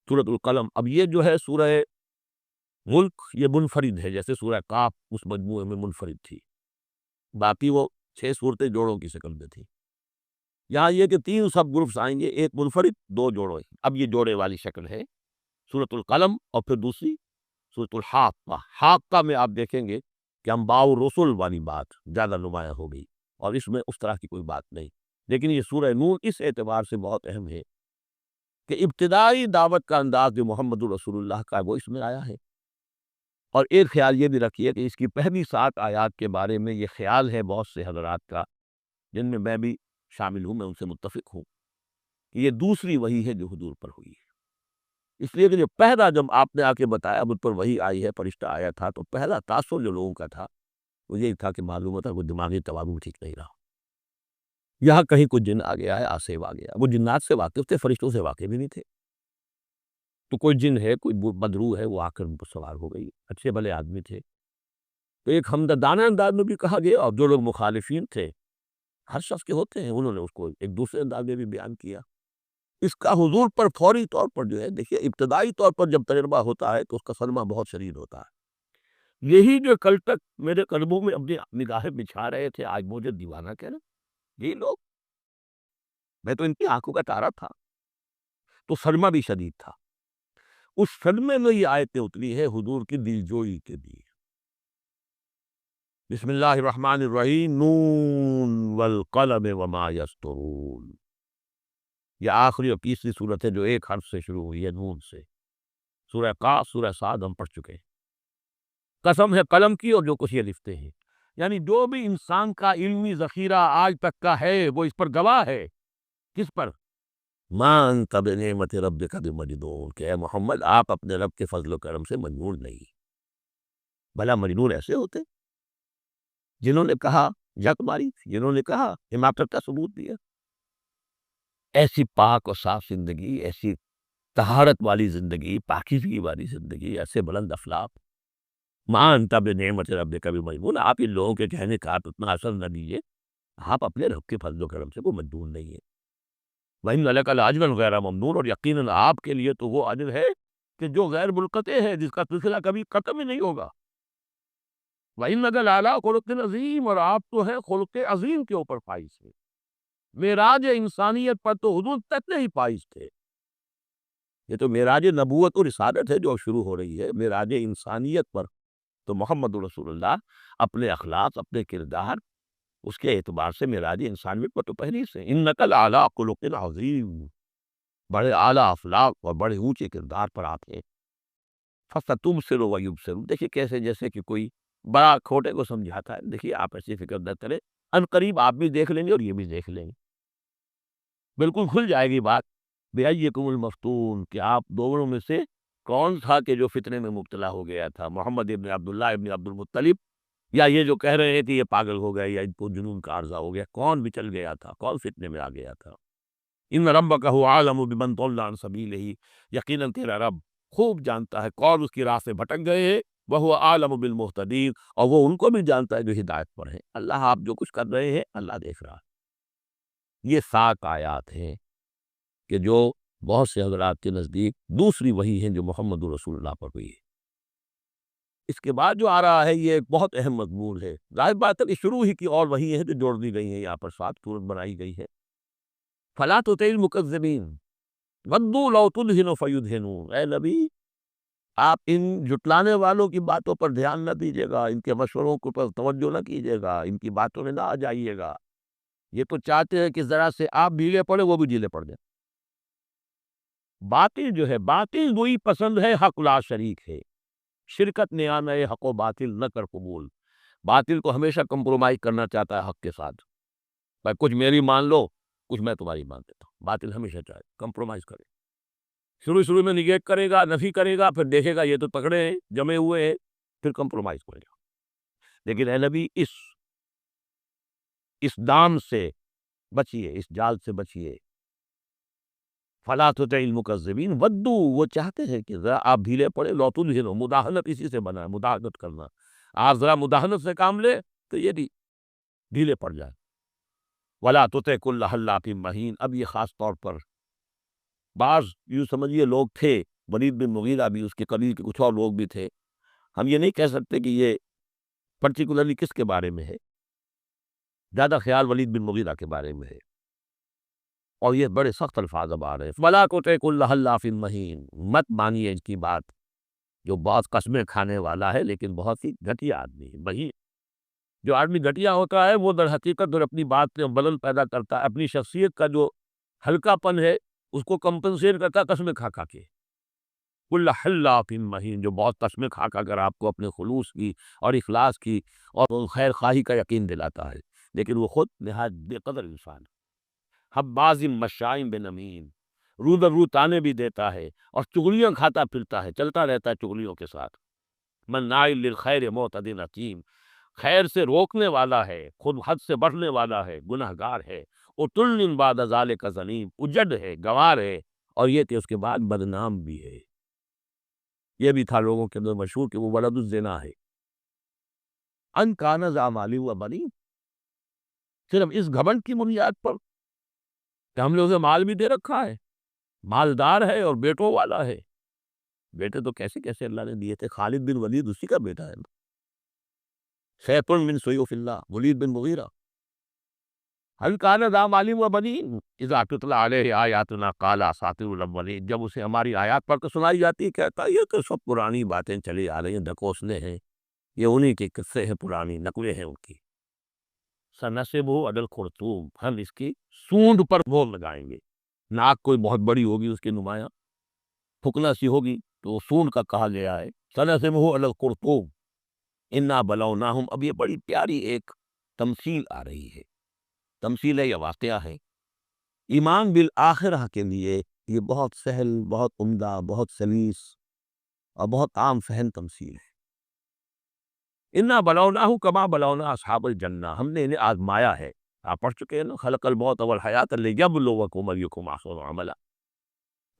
سورۃ القلم. اب یہ جو ہے سورہ ملک یہ منفرد ہے، جیسے سورہ قاف اس مجموعے میں منفرد تھی، باقی وہ 6 صورتیں جوڑوں کی شکل میں تھی. یہاں یہ کہ 3 سب گروپس آئیں گے، ایک منفرد 2 جوڑے. اب یہ جوڑے والی شکل ہے سورۃ القلم، اور پھر دوسری سورۃ الحاقہ. حاقہ میں آپ دیکھیں گے کہ انباء الرسل والی بات زیادہ نمایاں ہو گئی، اور اس میں اس طرح کی کوئی بات نہیں. لیکن یہ سورہ نور اس اعتبار سے بہت اہم ہے کہ ابتدائی دعوت کا انداز جو محمد الرسول اللہ کا ہے وہ اس میں آیا ہے. اور ایک خیال یہ بھی رکھیے کہ اس کی پہلی 7 آیات کے بارے میں یہ خیال ہے بہت سے حضرات کا، جن میں بھی شامل ہوں، میں ان سے متفق ہوں، کہ یہ دوسری وحی ہے جو حضور پر ہوئی ہے. اس لیے کہ جو پہلا جب آپ نے آ کے بتایا مجھ پر وحی آئی ہے، فرشتہ آیا تھا، تو پہلا تاثر جو لوگوں کا تھا وہ یہی تھا کہ معلوم ہوتا وہ دماغی توازن ٹھیک نہیں رہا. یہاں کہیں کوئی جن آ گیا ہے، آصف آ گیا. وہ جنات سے واقف تھے، فرشتوں سے واقف بھی نہیں تھے. تو کوئی جن ہے، کوئی بدروح ہے، وہ آ کر ان پر سوار ہو گئی. اچھے بھلے آدمی تھے. تو ایک ہمدردانہ انداز میں بھی کہا گیا، اور جو لوگ مخالفین تھے، ہر شخص کے ہوتے ہیں، انہوں نے اس کو ایک دوسرے انداز میں بھی بیان کیا. اس کا حضور پر فوری طور پر جو ہے، دیکھیے ابتدائی طور پر جب تجربہ ہوتا ہے تو اس کا صدمہ بہت شدید ہوتا ہے. یہی جو کل تک میرے قدموں میں اپنی نگاہیں بچھا رہے تھے، آج مجھے دیوانہ کہہ رہے یہی لوگ. میں تو ان کی آنکھوں کا تارا تھا. تو صدمہ بھی شدید تھا. اس صدمے میں یہ آیتیں اتری ہے حضور کی دلجوئی کے لیے. بسم اللہ الرحمن الرحیم، نون والقلم وما یسطرون. یہ آخری اور تیسری صورت ہے جو ایک حرف سے شروع ہوئی ہے، نون سے. سورہ قاف، سورہ صاد ہم پڑھ چکے ہیں. قسم ہے قلم کی اور جو کچھ یہ لکھتے ہیں. یعنی جو بھی انسان کا علمی ذخیرہ آج تک کا ہے وہ اس پر گواہ ہے. کس پر؟ ما انت بنعمت ربک بمجنون، کہ اے محمد آپ اپنے رب کے فضل و کرم سے مجنون نہیں. بھلا مجنون ایسے ہوتے جنہوں نے کہا جک ماری، جنہوں نے کہا حماقت کا ثبوت دیا. ایسی پاک اور صاف زندگی، ایسی طہارت والی زندگی، پاکیزگی والی زندگی، ایسے بلند اخلاق. ما انت بنعمت ربک بمجنون. آپ ان لوگوں کے کہنے کا آپ اتنا اثر نہ دیجیے، آپ اپنے رب کے فضل و کرم سے وہ مجنون نہیں ہے. وَإِنَّ لَكَ لَأَجْرًا غَيْرَ مَمْنُونٍ، اور یقیناً آپ کے لیے تو وہ اجر ہے کہ جو غیر منقطع ہے، جس کا سلسلہ کبھی ختم ہی نہیں ہوگا. وَإِنَّكَ لَعَلَىٰ خُلُقٍ عَظِيمٍ، اور آپ تو ہیں خلق عظیم کے اوپر فائز ہیں. معراج انسانیت پر تو حضور تک نہیں فائز تھے. یہ تو معراج نبوت اور رسالت ہے جو شروع ہو رہی ہے. معراج انسانیت پر تو محمد رسول اللہ اپنے اخلاق، اپنے کردار، اس کے اعتبار سے معراج انسانیت پر تو پہلے سے انک لعلی خلق عظیم، بڑے اعلیٰ اخلاق اور بڑے اونچے کردار پر آپ ہیں. فَسَتُبْصِرُ وَيُبْصِرُونَ. دیکھیے کیسے جیسے کہ کوئی بڑا کھوٹے کو سمجھاتا ہے. دیکھیے آپ ایسی فکر نہ کریں، ان قریب آپ بھی دیکھ لیں گے اور یہ بھی دیکھ لیں گے. بالکل کھل جائے گی بات. بِأَيِّكُمُ الْمَفْتُونُ، کہ آپ دونوں میں سے کون تھا کہ جو فتنے میں مبتلا ہو گیا تھا، محمد ابن عبداللہ ابن عبد المطلب، یا یہ جو کہہ رہے ہیں کہ یہ پاگل ہو گئے یا ان کو جنون کا عارضہ ہو گیا. کون بچل گیا تھا، کون فتنے میں آ گیا تھا؟ ان ربک هو اعلم بمن ضل عن سبیلہ، یقیناً تیرا رب خوب جانتا ہے کون اس کی راہ سے بھٹک گئے ہیں. وہو اعلم بالمہتدین، اور وہ ان کو بھی جانتا ہے جو ہدایت پر ہیں. اللہ آپ جو کچھ کر رہے ہیں اللہ دیکھ رہا ہے. یہ 7 آیات ہیں کہ جو بہت سے حضرات کے نزدیک دوسری وحی ہیں جو محمد رسول اللہ پر ہوئی ہے. اس کے بعد جو آ رہا ہے یہ ایک بہت اہم مضمون ہے. ظاہر بات ہے کہ شروع ہی کی اور وحی ہیں جو جوڑ دی گئی ہیں، یہاں پر 7 صورت بنائی گئی ہے. فَلَا تُطِعِ الْمُكَذِّبِينَ وَدُّوا لَوْ تُدْهِنُ فَيُدْهِنُونَ. اے نبی آپ ان جھٹلانے والوں کی باتوں پر دھیان نہ دیجیے گا، ان کے مشوروں کو پر توجہ نہ کیجیے گا، ان کی باتوں میں نہ آ جائیے گا. یہ تو چاہتے ہیں کہ ذرا سے آپ بھیگے پڑے وہ بھی ڈھیلے پڑ جائیں. باطل جو ہے، باطل وہی پسند ہے، حق لا شریک ہے. شرکت نے آنا ہے، حق و باطل نہ کر قبول. باطل کو ہمیشہ کمپرومائز کرنا چاہتا ہے حق کے ساتھ. بھائی کچھ میری مان لو، کچھ میں تمہاری مان دیتا ہوں. باطل ہمیشہ چاہے کمپرومائز کرے. شروع میں نگیٹ کرے گا، نفی کرے گا، پھر دیکھے گا یہ تو پکڑے ہیں، جمے ہوئے ہیں، پھر کمپرومائز کرے گا. لیکن اے نبی اس دام سے بچیے، اس جال سے بچیے. فلا تطع المکذبین ودوا، وہ چاہتے ہیں کہ ذرا آپ ڈھیلے پڑے. لو تدہنوا، مداہنت اسی سے بنا ہے، مداہنت کرنا. آپ ذرا مداہنت سے کام لے تو یہ ڈھیلے پڑ جائے. ولا تطع کل حلاف مہین. اب یہ خاص طور پر بعض یوں سمجھیے لوگ تھے ولید بن مغیرہ بھی، اس کے قبیل کے کچھ اور لوگ بھی تھے. ہم یہ نہیں کہہ سکتے کہ یہ پرٹیکولرلی کس کے بارے میں ہے، زیادہ خیال ولید بن مغیرہ کے بارے میں ہے. اور یہ بڑے سخت الفاظ اب آ رہے ہیں. وَلَا تُطِعْ كُلَّ حَلَّافٍ مَّهِينٍ، مت مانیے ان کی بات، جو بہت قسمیں کھانے والا ہے لیکن بہت ہی گھٹیا آدمی ہے. وہی جو آدمی گھٹیا ہوتا ہے وہ در حقیقت اور اپنی بات میں بلل پیدا کرتا ہے، اپنی شخصیت کا جو ہلکا پن ہے اس کو کمپنسیٹ کرتا ہے قسمیں کھا کھا کے. کل حلاف مہین، جو بہت قسمیں کھا کھا کر آپ کو اپنے خلوص کی اور اخلاص کی اور خیر خواہی کا یقین دلاتا ہے، لیکن وہ خود نہایت بے قدر انسان ہے. حباز مشاء بنمیم، رو در رو تانے بھی دیتا ہے اور چغلیاں کھاتا پھرتا ہے، چلتا رہتا ہے چغلیوں کے ساتھ. مناع للخیر معتد اثیم، خیر سے روکنے والا ہے، خود حد سے بڑھنے والا ہے، گناہ گار ہے. عتل بعد ذالک زنیم، اجڑ ہے، گوار ہے، اور یہ کہ اس کے بعد بدنام بھی ہے. یہ بھی تھا لوگوں کے اندر مشہور کہ وہ ولد الزنا ہے. ان کان ذا مال و بنین، صرف اس گھمنڈ کی بنیاد پر کہ ہم نے اسے مال بھی دے رکھا ہے، مالدار ہے اور بیٹوں والا ہے. بیٹے تو کیسے کیسے اللہ نے دیے تھے. خالد بن ولید اسی کا بیٹا ہے نا. سیف من سیوف اللہ، ولید بن مغیرہ. هل کان ذا مال و بنین اذا تتلی علیہ آیاتنا قال اساطیر الاولین، جب اسے ہماری آیات پڑھ کر سنائی جاتی ہے کہتا ہے یہ تو سب پرانی باتیں چلی آ رہی ہیں، ڈھکوسلے ہیں، یہ انہی کے قصے ہیں، پرانی نقلیں ہیں ان کی. سنسبہ علی الخرطوم، ہم اس کی سونڈ پر مہر لگائیں گے. ناک کوئی بہت بڑی ہوگی اس کی نمایاں، پھکنا سی ہوگی تو سونڈ کا کہا گیا ہے. سنسبہ علی الخرطوم انا بلوناہم. اب یہ بڑی پیاری ایک تمثیل آ رہی ہے، تمثیل ہے یا واقعہ ہے. ایمان بالآخرہ کے لیے یہ بہت سہل، بہت عمدہ، بہت سلیس اور بہت عام فہم تمثیل ہے. انا بلوناہم کما بلونا اصحاب الجنہ، ہم نے انہیں آزمایا ہے. آپ پڑھ چکے ہیں نا، خلق الموت والحیات لیبلوکم ایکم احسن عملا.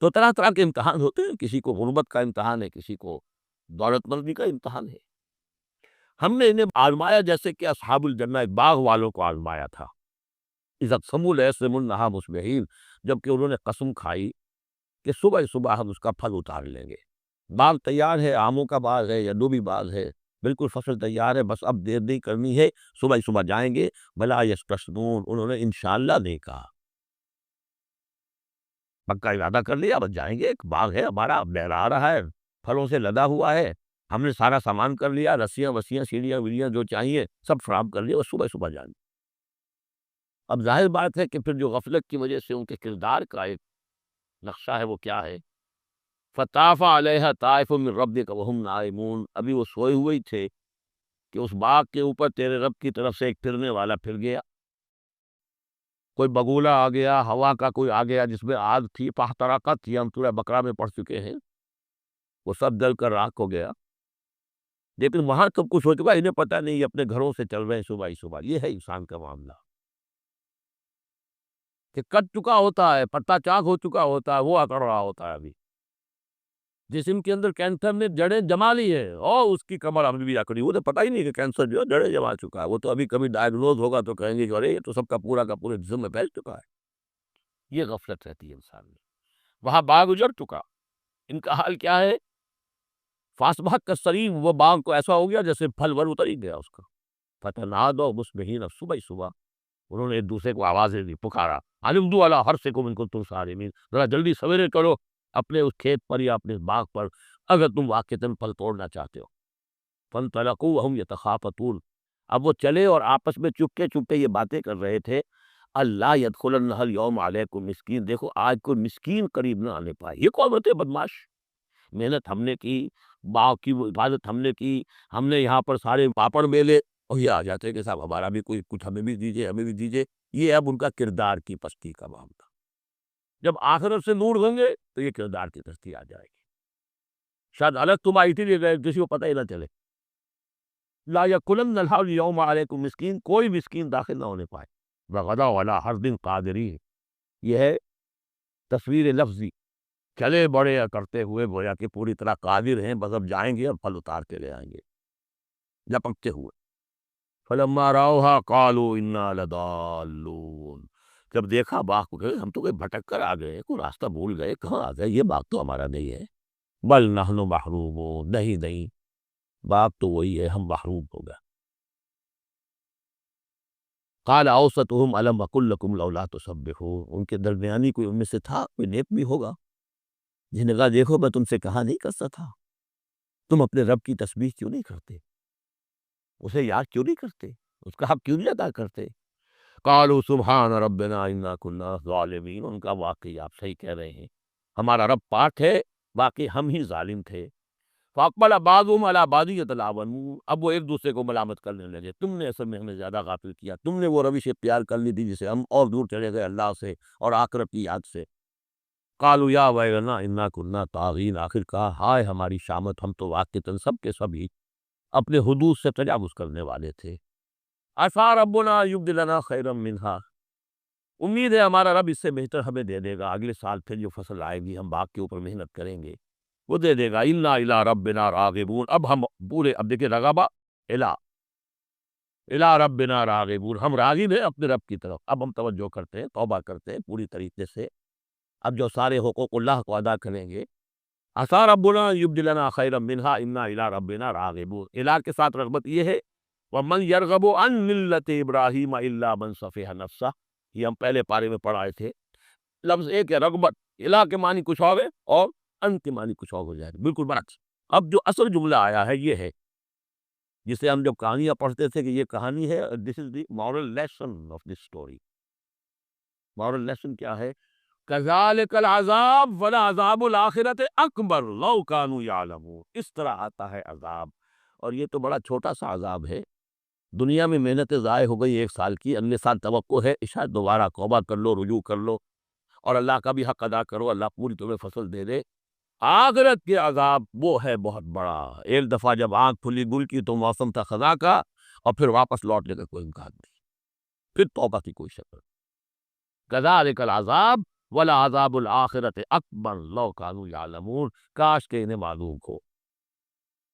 تو طرح طرح کے امتحان ہوتے ہیں، کسی کو غربت کا امتحان ہے، کسی کو دولت مندی کا امتحان ہے. ہم نے انہیں آزمایا جیسے کہ اصحاب الجنہ ایک باغ والوں کو آزمایا تھا. اذا اقسموا لیصرمنہ مصبحین، جبکہ انہوں نے قسم کھائی کہ صبح صبح ہم اس کا پھل اتار لیں گے. باغ تیار ہے، آموں کا باغ ہے یا ڈوبی باغ ہے، بالکل فصل تیار ہے، بس اب دیر نہیں کرنی ہے، صبح صبح جائیں گے. بلا یستثنون، انہوں نے انشاءاللہ نہیں کہا، پکا ارادہ کر لیا، بس جائیں گے. ایک باغ ہے ہمارا، لہرا رہا ہے، پھلوں سے لدا ہوا ہے، ہم نے سارا سامان کر لیا، رسیاں وسیاں سیڑھیاں ویڑیاں جو چاہیے سب فراہم کر لیا، بس صبح صبح جائیں گے. اب ظاہر بات ہے کہ پھر جو غفلت کی وجہ سے ان کے کردار کا ایک نقشہ ہے وہ کیا ہے. فطاف علیہا طائف من ربک وہم نائمون، ابھی وہ سوئے ہوئے ہی تھے کہ اس باغ کے اوپر تیرے رب کی طرف سے ایک پھرنے والا پھر گیا. کوئی بگولا آ گیا، ہوا کا کوئی آ گیا جس میں آگ تھی، فاحترقت، یہ ہم سورہ بقرہ میں پڑھ چکے ہیں، وہ سب جل کر راکھ ہو گیا. لیکن وہاں سب کچھ ہو چکا، انہیں پتہ نہیں، اپنے گھروں سے چل رہے ہیں صبح ہی صبح. یہ ہے انسان کا معاملہ کہ کٹ چکا ہوتا ہے، پتا چاک ہو چکا ہوتا ہے، وہ اکڑ رہا ہوتا ہے. ابھی جسم کے اندر کینسر نے جڑیں جما لی ہے اور اس کی کمر ابھی بھی اکڑی، وہ تو پتہ ہی نہیں کہ کینسر جو ہے جڑیں جما چکا ہے. وہ تو ابھی کبھی ڈائگنوز ہوگا تو کہیں گے کہ ارے یہ تو سب کا پورے جسم میں پھیل چکا ہے. یہ غفلت رہتی ہے انسان میں. وہاں باغ اجڑ چکا، ان کا حال کیا ہے؟ فاصبحت کالصریم، وہ باغ کو ایسا ہو گیا جیسے پھل ور اتر ہی گیا اس کا. فتنادوا مصبحین، صبح ہی صبح انہوں نے ایک دوسرے کو آوازیں دی، پکارا. علمدوا علی حرثکم ان کنتم صارمین، ذرا جلدی سویرے کرو اپنے اس کھیت پر یا اپنے باغ پر اگر تم واقعتاً پھل توڑنا چاہتے ہو. فانطلقوا وهم یتخافتون، اب وہ چلے اور آپس میں چپکے چپکے یہ باتیں کر رہے تھے. اللہ یدخلنہ الیوم علیکم مسکین، دیکھو آج کوئی مسکین قریب نہ آنے پائے. یہ کون ہوتے بدماش؟ محنت ہم نے کی، باغ کی حفاظت ہم نے کی، ہم نے یہاں پر سارے پاپڑ میلے، اور یہ آ جاتے ہیں کہ صاحب ہمارا بھی کوئی کچھ ہمیں بھی دیجیے، ہمیں بھی دیجیے. یہ اب ان کا کردار کی پستی کا معاملہ. جب آخرت سے نور ہوں گے تو یہ کردار کی پستی آ جائے گی. شاید الگ تم آئی تھی لیے کسی کو پتہ ہی نہ چلے. لا یکلن اليوم علیکم مسکین، کوئی مسکین داخل نہ ہونے پائے. وغدا علی حرد قادرین، یہ ہے تصویر لفظی، چلے بڑے کرتے ہوئے گویا کہ پوری طرح قادر ہیں، بس اب جائیں گے اور پھل اتار کے لے آئیں گے لپکتے ہوئے. فلما راوہا قالوا انا لضالون، جب دیکھا باغ کو کہ ہم تو کوئی بھٹک کر آ گئے، کوئی راستہ بھول گئے، کہاں آ گئے، یہ باغ تو ہمارا نہیں ہے. بل نحن محرومون، نہیں نہیں، بات تو وہی ہے، ہم محروم ہو گئے۔ قال اوسطهم الم اقل لکم لولا تسبحون، ان کے درمیانی کوئی ان میں سے تھا، کوئی نیک بھی ہوگا جس نے کہا دیکھو میں تم سے کہا نہیں کرتا تھا، تم اپنے رب کی تسبیح کیوں نہیں کرتے، اسے یاد کیوں نہیں کرتے، اس کا حق کیوں نہیں ادا کرتے؟ قالوا سبحان ربنا انا كنا ظالمین، ان کا واقعی آپ صحیح کہہ رہے ہیں، ہمارا رب پاک ہے، باقی ہم ہی ظالم تھے۔ فاقبل بعضهم على بعض يتلاومون، اب وہ ایک دوسرے کو ملامت کرنے لگے، تم نے اصل میں ہمیں زیادہ غافل کیا، تم نے وہ روش اختیار کر لی تھی جسے ہم اور دور چلے گئے اللہ سے اور آخرت کی یاد سے۔ قالوا یا ویلنا انا كنا طاغین، آخر کہا ہائے ہماری شامت، ہم تو واقعتاً سب کے سبھی اپنے حدود سے تجاوز کرنے والے تھے۔ عسیٰ ربنا یبدلنا خیرا منہا، امید ہے ہمارا رب اس سے بہتر ہمیں دے دے گا، اگلے سال پھر جو فصل آئے گی ہم باغ کے اوپر محنت کریں گے وہ دے دے گا۔ انا الی ربنا راغبون، اب ہم پورے، اب دیکھیں رغبہ الی، الی ربنا راغبون، ہم راغب ہیں اپنے رب کی طرف، اب ہم توجہ کرتے ہیں، توبہ کرتے ہیں پوری طریقے سے، اب جو سارے حقوق اللہ کو ادا کریں گے۔ عسیٰ ربنا یبدلنا خیرا منہا انا الی ربنا راغبون، الی کے ساتھ رغبت یہ ہے وَمَنْ يَرْغَبُ عَنْ مِلَّةِ إِبْرَاهِيمَ إِلَّا مَنْ صَفِحَ نَفْسَهُ، یہ ہم پہلے پارے میں پڑھائے تھے، لفظ ایک ہے رغبت، الا کے معنی کچھ اور ہے اور ان کے معنی کچھ اور ہو جائے گا، بالکل برعکس۔ اب جو اصل جملہ آیا ہے یہ ہے جسے ہم جب کہانیاں پڑھتے تھے کہ یہ کہانی ہے، this is the moral lesson of this story. Moral lesson کیا ہے؟ کذالک العذاب ولعذاب الآخرۃ اکبر لو کانوا یعلمون، اس طرح آتا ہے عذاب، اور یہ تو بڑا چھوٹا سا عذاب ہے، دنیا میں محنت ضائع ہو گئی ایک سال کی، اگلے سال توقع ہے شاید دوبارہ توبہ کر لو، رجوع کر لو اور اللہ کا بھی حق ادا کرو، اللہ پوری تمہیں فصل دے دے۔ آخرت کے عذاب وہ ہے بہت بڑا، ایک دفعہ جب آنکھ کھلی گل کی تو موسم تھا خزاں کا، اور پھر واپس لوٹنے کا کوئی امکان نہیں، پھر توبہ کی کوئی شکل نہیں۔ کذالک العذاب ولعذاب الآخرۃ اکبر لو کانوا یعلمون، کاش کہ انہیں معلوم ہو۔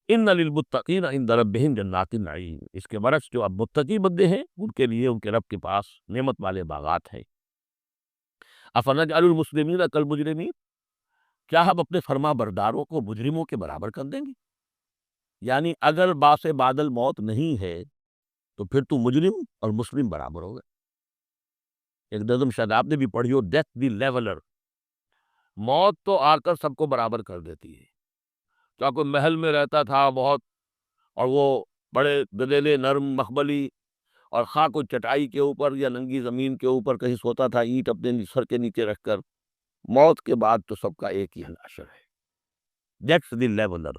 ان للمتقین عند ربہم جنات النعیم، اس کے برعکس جو اب متقی بندے ہیں ان کے لیے ان کے رب کے پاس نعمت والے باغات ہیں۔ افنجعل المسلمین کالمجرمین، کیا ہم اپنے فرما برداروں کو مجرموں کے برابر کر دیں گے؟ یعنی اگر باس بادل موت نہیں ہے تو پھر تو مجرم اور مسلم برابر ہو گئے۔ ایک نظم شاید آپ نے بھی پڑھی ہو، ڈیتھ دی لیولر، موت تو آ کر سب کو برابر کر دیتی ہے۔ کیا کوئی محل میں رہتا تھا بہت، اور وہ بڑے گدیلے نرم مخملی، اور خواہ کوئی چٹائی کے اوپر یا ننگی زمین کے اوپر کہیں سوتا تھا اینٹ اپنے سر کے نیچے رکھ کر، موت کے بعد تو سب کا ایک ہی حشر ہے، ڈیتھ دی لیولر۔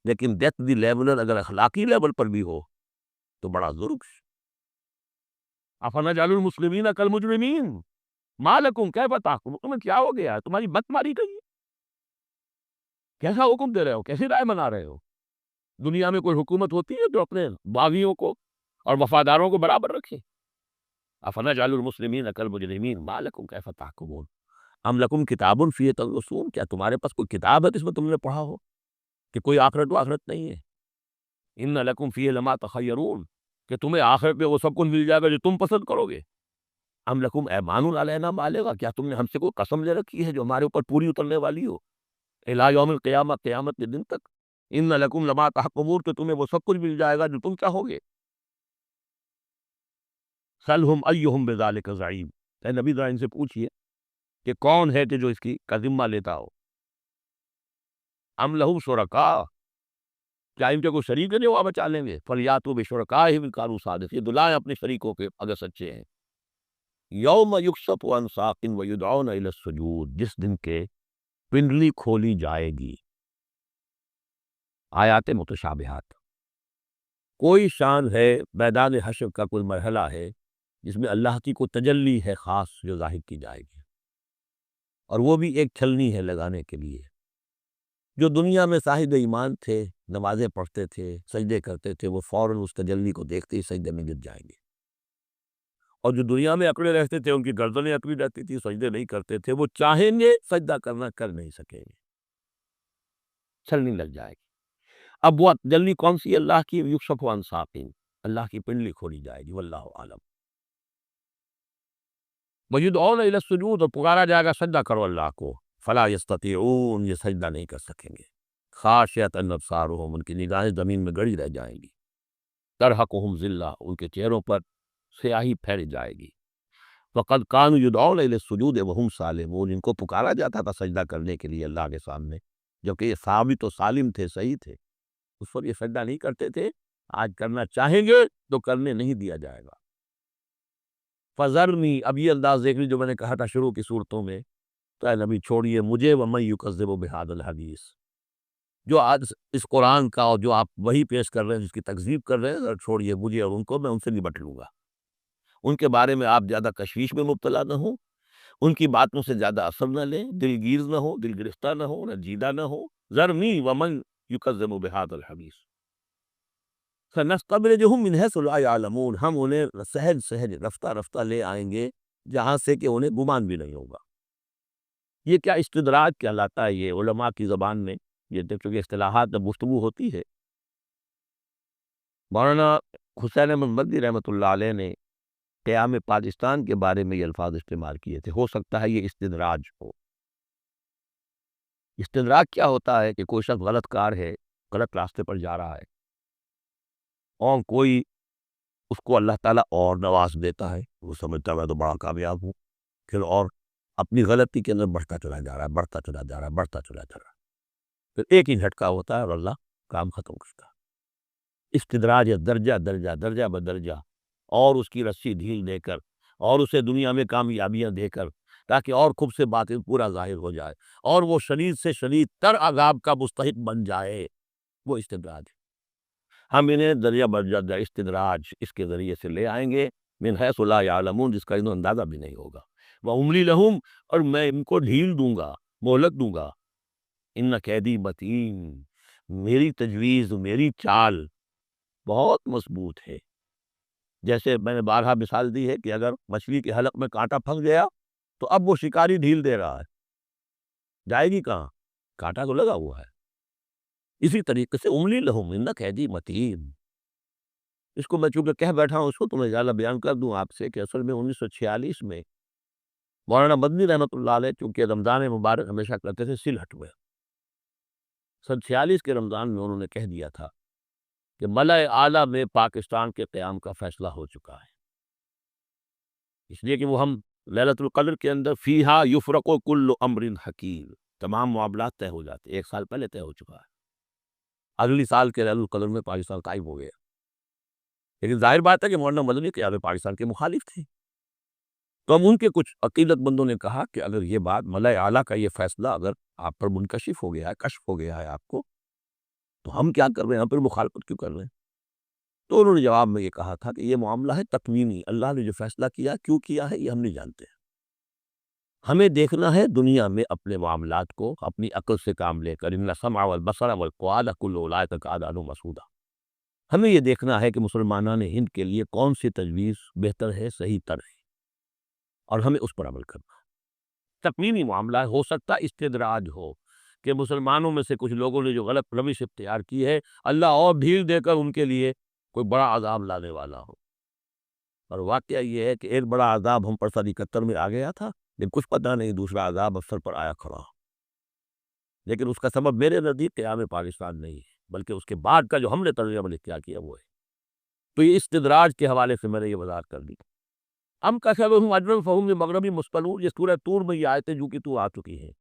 لیکن ڈیتھ دی لیولر اگر اخلاقی لیول پر بھی ہو تو بڑا ظلم۔ افنجعل المسلمین کالمجرمین ما لکم کیف تحکمون، تمہیں کیا ہو گیا ہے، تمہاری مت ماری گئی ہے، کیسا حکم دے رہے ہو، کیسی رائے بنا رہے ہو؟ دنیا میں کوئی حکومت ہوتی ہے جو اپنے باغیوں کو اور وفاداروں کو برابر رکھے؟ افنجعل المسلمین کالمجرمین ما لکم کیف تحکمون ام لکم کتاب فیہ تدرسون، کیا تمہارے پاس کوئی کتاب ہے جس میں تم نے پڑھا ہو کہ کوئی آخرت و آخرت نہیں ہے؟ ان لکم فیہ لما تخیرون، کہ تمہیں آخرت میں وہ سب کچھ مل جائے گا جو تم پسند کرو گے۔ ام لکم ایمان علینا بالغہ، کیا تم نے ہم سے کوئی قسم لے رکھی ہے جو ہمارے اوپر پوری اترنے والی ہو الی یوم القیامہ، قیامت کے دن تک؟ ان لکم لما تحکمون، کہ تمہیں وہ سب کچھ مل جائے گا جو تم چاہو گے۔ سلہم ایہم بذالک زعیم، اے نبی ذرا ان سے پوچھئے کہ کون ہے کہ جو اس کی کا ذمہ لیتا ہو۔ ام لہم شرکاء، کیا ان کے کوئی شریک ہے جو وہ بچا لیں گے؟ فلیاتوا بشرکائہم ان کانوا صادقین، دلائیں اپنے شریکوں کے اگر سچے ہیں۔ یوم یکشف عن ساق ویدعون الی السجود، جس دن کے پنڈلی کھولی جائے گی۔ آیات متشابہات، کوئی شان ہے، میدان حشر کا کوئی مرحلہ ہے جس میں اللہ کی کوئی تجلی ہے خاص جو ظاہر کی جائے گی، اور وہ بھی ایک چھلنی ہے لگانے کے لیے۔ جو دنیا میں صاحب ایمان تھے، نمازیں پڑھتے تھے، سجدے کرتے تھے، وہ فوراً اس تجلی کو دیکھتے ہی سجدے میں گر جائیں گے، اور جو دنیا میں اکڑے رہتے تھے، ان کی گردنیں اکڑی رہتی تھی، سجدے نہیں کرتے تھے، وہ چاہیں گے سجدہ کرنا کر نہیں سکیں گے، چھلنی لگ جائے گی۔ اب وہ تجلی کون سی؟ اللہ کی، یکشف عن ساق، اللہ کی پنڈلی کھولی جائے گی، واللہ عالم۔ ویدعون الی السجود، اور پکارا جائے گا سجدہ کرو اللہ کو۔ فلا یستطیعون، یہ سجدہ نہیں کر سکیں گے۔ خاشعۃ ابصارہم، ان کی نگاہیں زمین میں گڑی رہ جائیں گی۔ ترہقہم ذلہ، ان کے چہروں پر سیاہی پھیل جائے گی۔ وقد کانوا یدعون الی السجود وہم سالمون، ان کو پکارا جاتا تھا سجدہ کرنے کے لیے اللہ کے سامنے، جبکہ یہ ثابت و سالم تھے، صحیح تھے، اس وقت یہ سجدہ نہیں کرتے تھے۔ آج کرنا چاہیں گے تو کرنے نہیں دیا جائے گا۔ فذرنی، اب یہ انداز دیکھ لیجیے جو میں نے کہا تھا شروع کی صورتوں میں، تو اے نبی چھوڑیے مجھے، ومن یکذب بہذا الحدیث، جو آج اس قرآن کا اور جو آپ وہی پیش کر رہے ہیں جس کی تکذیب کر رہے ہیں، چھوڑیے مجھے اور ان کو، میں ان سے نبٹ لوں گا۔ ان کے بارے میں آپ زیادہ تشویش میں مبتلا نہ ہوں، ان کی باتوں سے زیادہ اثر نہ لیں، دلگیر نہ ہو، دل گرفتہ نہ ہو، رنجیدہ نہ ہو۔ ذرنی ومن یکذب بہذا الحدیث سنستدرجہم من حیث لا یعلمون، ہم انہیں سہج سہج رفتہ رفتہ لے آئیں گے جہاں سے کہ انہیں گمان بھی نہیں ہوگا۔ یہ کیا استدراج کہلاتا ہے، یہ علماء کی زبان میں یہ چونکہ اصطلاحات میں گفتگو ہوتی ہے۔ مولانا حسین احمد مدنی رحمۃ اللہ علیہ نے قیام پاکستان کے بارے میں یہ الفاظ استعمال کیے تھے، ہو سکتا ہے یہ استدراج ہو۔ استدراج کیا ہوتا ہے کہ کوئی شخص غلط کار ہے، غلط راستے پر جا رہا ہے، اور کوئی اس کو اللہ تعالیٰ اور نواز دیتا ہے، وہ سمجھتا ہے میں تو بڑا کامیاب ہوں، پھر اور اپنی غلطی کے اندر بڑھتا چلا جا رہا ہے، بڑھتا چلا جا رہا ہے، بڑھتا چلا جا رہا ہے، پھر ایک ہی جھٹکا ہوتا ہے اور اللہ کام ختم کرتا ہے۔ استدراج ہے، درجہ درجہ، درجہ بدرجہ، اور اس کی رسی ڈھیل دے کر، اور اسے دنیا میں کامیابیاں دے کر، تاکہ اور خوب سے باطل پورا ظاہر ہو جائے، اور وہ شدید سے شدید تر عذاب کا مستحق بن جائے، وہ استدراج ہے۔ ہم انہیں درجہ بدرجہ استدراج اس کے ذریعے سے لے آئیں گے، من حیث لا یعلمون، جس کا انہیں اندازہ بھی نہیں ہوگا۔ وَأُمْلِي لَهُمْ، اور میں ان کو ڈھیل دوں گا، مہلت دوں گا۔ ان قیدی متین، میری تجویز، میری چال بہت مضبوط ہے۔ جیسے میں نے بارہا مثال دی ہے کہ اگر مچھلی کے حلق میں کانٹا پھنس گیا تو اب وہ شکاری ڈھیل دے رہا ہے، جائے گی کہاں؟ کانٹا تو لگا ہوا ہے۔ اسی طریقے سے املی لہم ان قیدی متین، اس کو میں چونکہ کہہ بیٹھا ہوں، اس کو تو میں زیادہ بیان کر دوں آپ سے کہ اصل میں 1946 میں مولانا مدنی رحمۃ اللہ علیہ چونکہ رمضان مبارک ہمیشہ کرتے تھے سلہٹ میں، سن 46 کے رمضان میں انہوں نے کہہ دیا تھا کہ ملأ اعلیٰ میں پاکستان کے قیام کا فیصلہ ہو چکا ہے، اس لیے کہ وہ ہم لیلۃ القدر کے اندر فیہا یفرق کل امر حکیم، تمام معاملات طے ہو جاتے، ایک سال پہلے طے ہو چکا ہے، اگلی سال کے لیلۃ القدر میں پاکستان قائم ہو گیا۔ لیکن ظاہر بات ہے کہ مولانا مدنی قیام پاکستان کے مخالف تھے، تو ہم ان کے کچھ عقیدت مندوں نے کہا کہ اگر یہ بات ملأ اعلیٰ کا یہ فیصلہ اگر آپ پر منکشف ہو گیا ہے، کشف ہو گیا ہے آپ کو، تو ہم کیا کر رہے ہیں، ہم پھر مخالفت کیوں کر رہے ہیں؟ تو انہوں نے جواب میں یہ کہا تھا کہ یہ معاملہ ہے تکوینی، اللہ نے جو فیصلہ کیا کیوں کیا ہے یہ ہم نہیں جانتے ہیں، ہمیں دیکھنا ہے دنیا میں اپنے معاملات کو اپنی عقل سے کام لے کر، ان السمع والبصر والفؤاد کل اولئک کان عنہ مسئولا، ہمیں یہ دیکھنا ہے کہ مسلمانان ہند کے لیے کون سی تجویز بہتر ہے، صحیح تر ہے، اور ہمیں اس پر عمل کرنا ہے۔ تکوینی معاملہ ہو سکتا استدراج ہو کہ مسلمانوں میں سے کچھ لوگوں نے جو غلط روش اختیار کی ہے، اللہ اور ڈھیل دے کر ان کے لیے کوئی بڑا عذاب لانے والا ہو۔ اور واقعہ یہ ہے کہ ایک بڑا عذاب ہم پر سن 71 میں آ گیا تھا، لیکن کچھ پتہ نہیں دوسرا عذاب افسر پر آیا کھڑا، لیکن اس کا سبب میرے نزدیک قیام پاکستان نہیں ہے، بلکہ اس کے بعد کا جو ہم نے طرز عمل اختیار کیا وہ ہے۔ تو یہ استدراج کے حوالے سے میں نے یہ وضاحت کر دی۔ ام کسبہم اجرا فہم مغربی مثقلون، یہ سورہ طور میں یہ آیتیں جو کہ تو آ چکی ہیں۔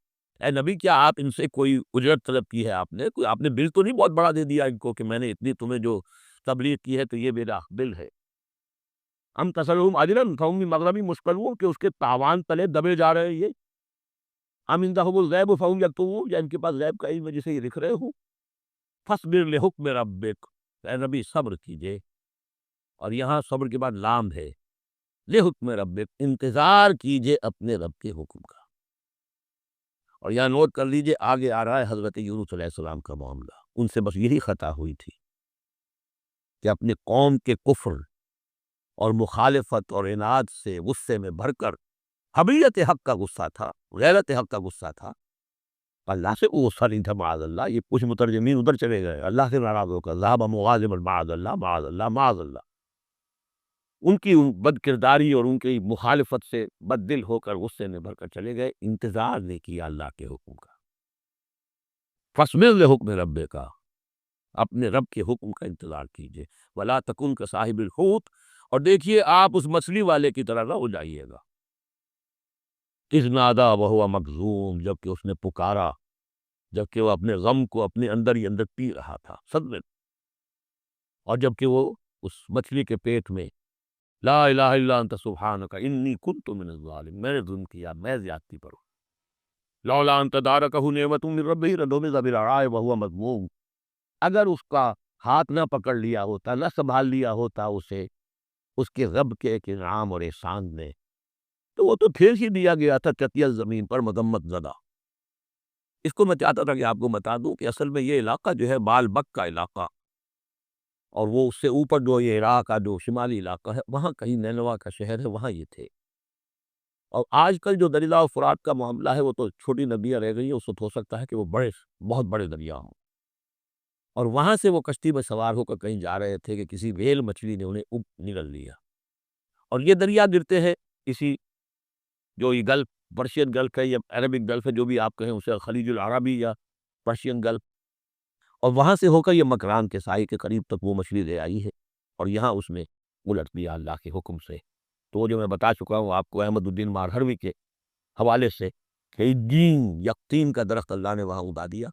اے نبی کیا آپ ان سے کوئی اجرت طلب کی ہے؟ آپ نے بل تو نہیں بہت بڑا دے دیا ان کو کہ میں نے اتنی تمہیں جو تبلیغ کی ہے تو یہ میرا بل ہے؟ ام تسلہم اجرا فہم مغربی مثقلون، کہ اس کے تاوان تلے دبے جا رہے ہیں یہ؟ ام عندہم الغیب فہم یکتبون، یا ان کے پاس غیب کا علم ہے جسے یہ لکھ رہے ہوں؟ فاصبر لحکم ربک، اے نبی صبر کیجئے، اور یہاں صبر کے بعد لام ہے، لحکم ربک، انتظار کیجئے اپنے رب کے حکم کا۔ اور یہاں نوٹ کر لیجئے آگے آ رہا ہے حضرت یونس علیہ السلام کا معاملہ، ان سے بس یہی خطا ہوئی تھی کہ اپنے قوم کے کفر اور مخالفت اور عناد سے غصے میں بھر کر، حمیت حق کا غصہ تھا، غیرت حق کا غصہ تھا، اللہ سے وہ غصہ نہیں تھا، معاذ اللہ، یہ کچھ مترجمین ادھر چلے گئے، اللہ سے ناراض ہو کر ذهب مغاضبا معاذ اللہ معاذ اللہ معاذ اللہ، ان کی بد کرداری اور ان کی مخالفت سے بد دل ہو کر غصے میں بھر کر چلے گئے، انتظار نہیں کیا اللہ کے حکم کا۔ فَاصْبِرْ لِحُکْمِ رَبِّکَ، اپنے رب کے حکم کا انتظار کیجیے۔ وَلَا تَکُنْ كَصَاحِبِ الْحُوتِ، اور دیکھیے آپ اس مچھلی والے کی طرح نہ ہو جائیے گا۔ اِذْ نَادَىٰ وَهُوَ مَكْظُومٌ، جبکہ اس نے پکارا، جبکہ وہ اپنے غم کو اپنے اندر ہی اندر پی رہا تھا صدمے، اور جبکہ وہ اس مچھلی کے پیٹ میں لا الہ الا انت سبحانک انی کنت من الظالمین، میں نے ظلم کیا، میں زیادتی پر ہوں۔ لولا ان تدارکہ نعمت من ربہ لنبذ بالعراء وہو مذموم، اگر اس کا ہاتھ نہ پکڑ لیا ہوتا، نہ سنبھال لیا ہوتا اسے اس کے رب کے ایک انعام اور احسان نے، تو وہ تو پھر ہی دیا گیا تھا چٹیل زمین پر مذمت زدہ۔ اس کو میں چاہتا تھا کہ آپ کو بتا دوں کہ اصل میں یہ علاقہ جو ہے بال بک کا علاقہ، اور وہ اس سے اوپر جو یہ عراق کا جو شمالی علاقہ ہے، وہاں کہیں نینوا کا شہر ہے، وہاں یہ تھے۔ اور آج کل جو دریائے فرات کا معاملہ ہے وہ تو چھوٹی ندیاں رہ گئی ہیں، اس وقت ہو سکتا ہے کہ وہ بہت بڑے دریا ہوں، اور وہاں سے وہ کشتی میں سوار ہو کر کہیں جا رہے تھے کہ کسی ویل مچھلی نے انہیں نگل لیا، اور یہ دریا گرتے ہیں اسی جو یہ گلف، پرشین گلف ہے یا عربک گلف ہے، جو بھی آپ کہیں اسے، خلیج العربی یا پرشین گلف، اور وہاں سے ہو کر یہ مکران کے ساحل کے قریب تک وہ مچھلی لے آئی ہے، اور یہاں اس میں الٹ دیا اللہ کے حکم سے۔ تو وہ جو میں بتا چکا ہوں آپ کو احمد الدین مارہروی کے حوالے سے کہ دین یقین کا درخت اللہ نے وہاں اگا دیا،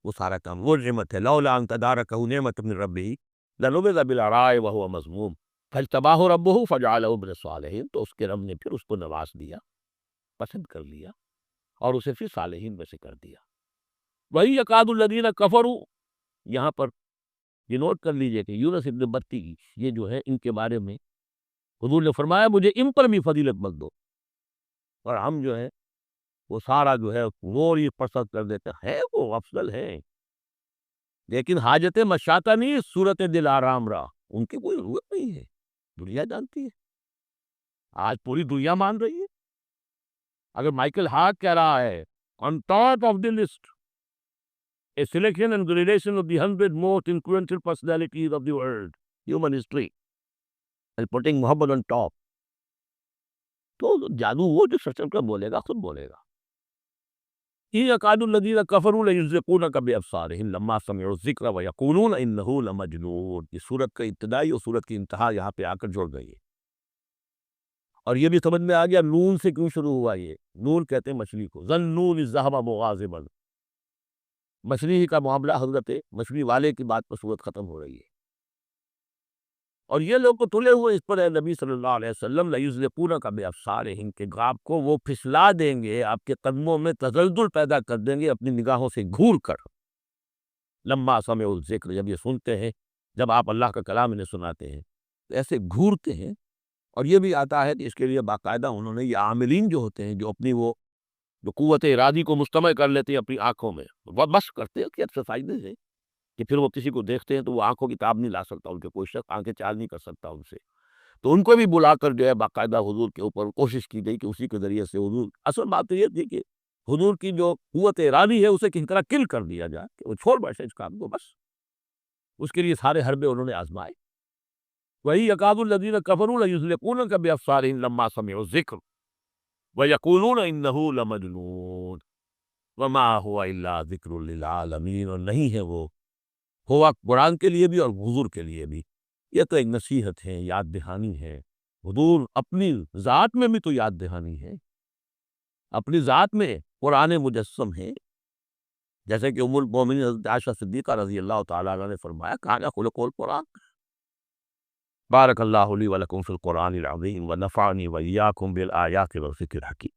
وہ سارا کام وہ نعمت ہے۔ لولا ان تدارکہ نعمت من ربہ لنبذ بالعراء وہو مذموم فاجتباہ ربہ فجعلہ من الصالحین، تو اس کے رب نے پھر اس کو نواز دیا، پسند کر لیا، اور اسے پھر صالحین میں سے کر دیا۔ وہی یکاد الذین کفروا، یہاں پر یہ نوٹ کر لیجئے کہ یونس ابن بطی یہ جو ہے ان کے بارے میں حضور نے فرمایا مجھے ان پر بھی فضیلت مت دو، اور ہم جو ہے وہ سارا جو ہے وہ یہ پسند کر دیتے ہیں، وہ افضل ہے، لیکن حاجت مشاطہ نہیں، صورت دل آرام را، ان کی کوئی ضرورت نہیں ہے، دنیا جانتی ہے، آج پوری دنیا مان رہی ہے۔ اگر مائیکل ہارٹ کہہ رہا ہے on top of the list a selection and gradation of the 100 most influential personalities of the world, human history, and putting Muhammad on top، تو جادو وہ جو سچل کا بولے گا خود بولے گا۔ یہ یکاد الذین کفروا لیزلقونک بابصارہم لما سمعوا الذکر ویقولون انہ لمجنون، یہ سورت کا ابتدائی اور سورت کی انتہا یہاں پہ آ کر جڑ گئی ہے، اور یہ بھی سمجھ میں آ گیا نون سے کیوں شروع ہوا۔ یہ نون کہتے ہیں مچھلی کو، ظنون اذ ذہب مغاضبا، مچھلی ہی کا معاملہ، حضرت مچھلی والے کی بات پر صورت ختم ہو رہی ہے، اور یہ لوگ کو تلے ہوئے اس پر ہے نبی صلی اللہ علیہ وسلم لیزلقونک بابصارہم، کہ آپ کو وہ پھسلا دیں گے، آپ کے قدموں میں تزلزل پیدا کر دیں گے اپنی نگاہوں سے گھور کر۔ لما سمعوا الذکر، جب یہ سنتے ہیں، جب آپ اللہ کا کلام انہیں سناتے ہیں تو ایسے گھورتے ہیں۔ اور یہ بھی آتا ہے کہ اس کے لیے باقاعدہ انہوں نے یہ عاملین جو ہوتے ہیں، جو اپنی وہ جو قوت ارادی کو مجتمع کر لیتے ہیں اپنی آنکھوں میں، وہ بس کرتے ہیں کہ ایکسرسائز ہے کہ پھر وہ کسی کو دیکھتے ہیں تو وہ آنکھوں کی تاب نہیں لا سکتا، ان کے کوئی شخص آنکھیں چال نہیں کر سکتا ان سے، تو ان کو بھی بلا کر جو ہے باقاعدہ حضور کے اوپر کوشش کی گئی کہ اسی کے ذریعے سے حضور، اصل بات تو یہ تھی کہ حضور کی جو قوت ارادی ہے اسے کسی طرح کل کر دیا جائے کہ وہ چھوڑ بیٹھے اس کام کو، بس اس کے لیے سارے حربے انہوں نے آزمائے۔ وہی یکاد الذین کفروا لیزلقونک بابصارہم لما سمعوا الذکر ویقولون انہ لمجنون وما هو الا ذکر للعالمین، اور نہیں ہے وہ، ہوا قرآن کے لیے بھی اور حضور کے لیے بھی، یہ تو ایک نصیحت ہے، یاد دہانی ہے۔ حضور اپنی ذات میں بھی تو یاد دہانی ہے، اپنی ذات میں قرآن مجسم ہے، جیسے کہ ام المومنین حضرت عائشہ صدیقہ رضی اللہ تعالیٰ عنہ نے فرمایا کان خلق القرآن۔ بارک اللہ لی ولکم فی القرآن العظیم ونفعنی وإیاکم بالآیات والذکر الحکیم۔